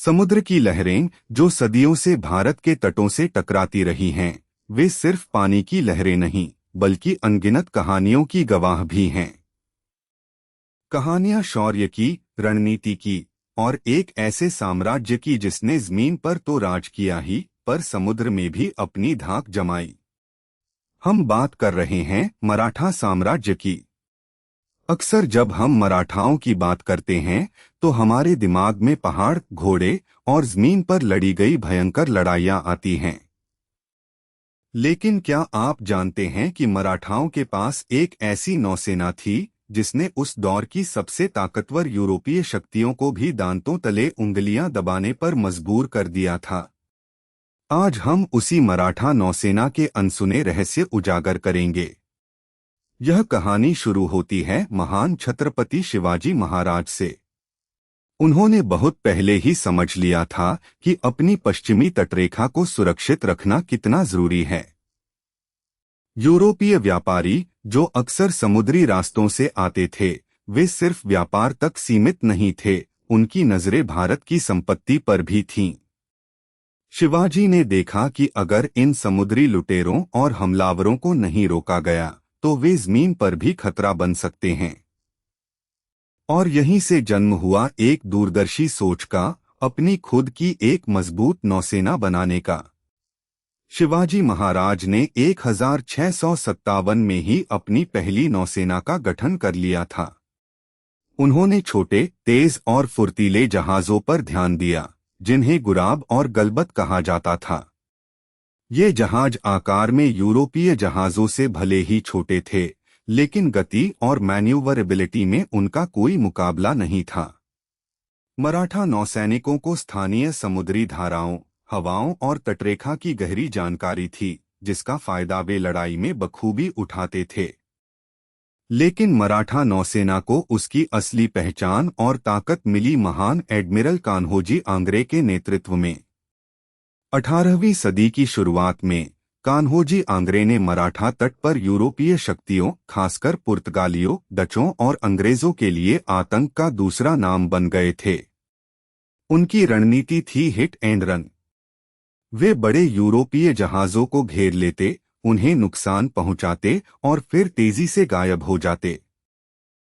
समुद्र की लहरें जो सदियों से भारत के तटों से टकराती रही हैं, वे सिर्फ पानी की लहरें नहीं बल्कि अनगिनत कहानियों की गवाह भी हैं। कहानियां शौर्य की, रणनीति की और एक ऐसे साम्राज्य की जिसने जमीन पर तो राज किया ही पर समुद्र में भी अपनी धाक जमाई। हम बात कर रहे हैं मराठा साम्राज्य की। अक्सर जब हम मराठाओं की बात करते हैं तो हमारे दिमाग में पहाड़, घोड़े और जमीन पर लड़ी गई भयंकर लड़ाइयां आती हैं। लेकिन क्या आप जानते हैं कि मराठाओं के पास एक ऐसी नौसेना थी जिसने उस दौर की सबसे ताकतवर यूरोपीय शक्तियों को भी दांतों तले उंगलियां दबाने पर मजबूर कर दिया था। आज हम उसी मराठा नौसेना के अनसुने रहस्य उजागर करेंगे। यह कहानी शुरू होती है महान छत्रपति शिवाजी महाराज से। उन्होंने बहुत पहले ही समझ लिया था कि अपनी पश्चिमी तटरेखा को सुरक्षित रखना कितना जरूरी है। यूरोपीय व्यापारी जो अक्सर समुद्री रास्तों से आते थे, वे सिर्फ व्यापार तक सीमित नहीं थे, उनकी नजरें भारत की संपत्ति पर भी थीं। शिवाजी ने देखा कि अगर इन समुद्री लुटेरों और हमलावरों को नहीं रोका गया तो वे जमीन पर भी खतरा बन सकते हैं। और यहीं से जन्म हुआ एक दूरदर्शी सोच का, अपनी खुद की एक मजबूत नौसेना बनाने का। शिवाजी महाराज ने 1657 में ही अपनी पहली नौसेना का गठन कर लिया था। उन्होंने छोटे, तेज और फुर्तीले जहाजों पर ध्यान दिया, जिन्हें गुराब और गलबत कहा जाता था। ये जहाज आकार में यूरोपीय जहाजों से भले ही छोटे थे, लेकिन गति और मैन्यूवरेबिलिटी में उनका कोई मुकाबला नहीं था। मराठा नौसैनिकों को स्थानीय समुद्री धाराओं, हवाओं और तटरेखा की गहरी जानकारी थी, जिसका फायदा वे लड़ाई में बखूबी उठाते थे। लेकिन मराठा नौसेना को उसकी असली पहचान और ताकत मिली महान एडमिरल कान्होजी आंग्रे के नेतृत्व में। 18वीं सदी की शुरुआत में कान्होजी आंग्रे ने मराठा तट पर यूरोपीय शक्तियों, खासकर पुर्तगालियों, डचों और अंग्रेजों के लिए आतंक का दूसरा नाम बन गए थे। उनकी रणनीति थी हिट एंड रन। वे बड़े यूरोपीय जहाजों को घेर लेते, उन्हें नुकसान पहुंचाते और फिर तेजी से गायब हो जाते।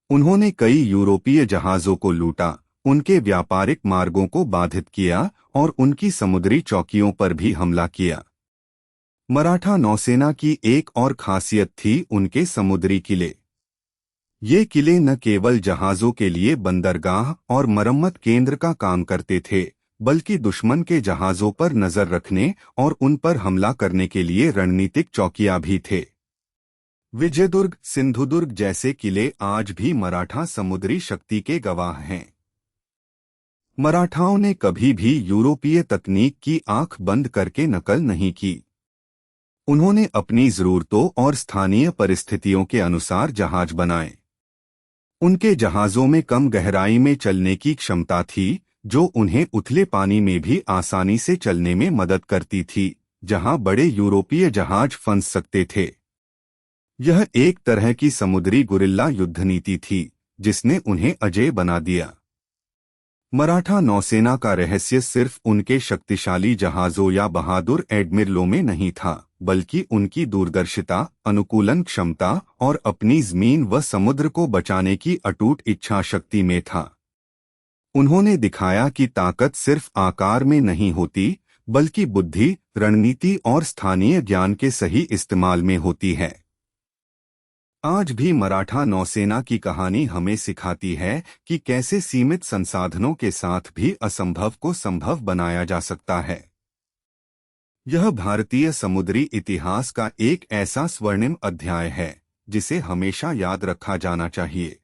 उन्होंने कई यूरोपीय जहाजों को लूटा, उनके व्यापारिक मार्गों को बाधित किया और उनकी समुद्री चौकियों पर भी हमला किया। मराठा नौसेना की एक और खासियत थी उनके समुद्री किले। ये किले न केवल जहाजों के लिए बंदरगाह और मरम्मत केंद्र का काम करते थे, बल्कि दुश्मन के जहाजों पर नजर रखने और उन पर हमला करने के लिए रणनीतिक चौकियां भी थे। विजयदुर्ग, सिंधुदुर्ग जैसे किले आज भी मराठा समुद्री शक्ति के गवाह हैं। मराठाओं ने कभी भी यूरोपीय तकनीक की आंख बंद करके नकल नहीं की। उन्होंने अपनी जरूरतों और स्थानीय परिस्थितियों के अनुसार जहाज बनाए। उनके जहाजों में कम गहराई में चलने की क्षमता थी, जो उन्हें उथले पानी में भी आसानी से चलने में मदद करती थी, जहां बड़े यूरोपीय जहाज फंस सकते थे। यह एक तरह की समुद्री गुरिल्ला युद्ध नीति थी, जिसने उन्हें अजेय बना दिया। मराठा नौसेना का रहस्य सिर्फ उनके शक्तिशाली जहाजों या बहादुर एडमिरलों में नहीं था, बल्कि उनकी दूरदर्शिता, अनुकूलन क्षमता और अपनी जमीन व समुद्र को बचाने की अटूट इच्छा शक्ति में था। उन्होंने दिखाया कि ताकत सिर्फ आकार में नहीं होती, बल्कि बुद्धि, रणनीति और स्थानीय ज्ञान के सही इस्तेमाल में होती है। आज भी मराठा नौसेना की कहानी हमें सिखाती है कि कैसे सीमित संसाधनों के साथ भी असंभव को संभव बनाया जा सकता है। यह भारतीय समुद्री इतिहास का एक ऐसा स्वर्णिम अध्याय है जिसे हमेशा याद रखा जाना चाहिए।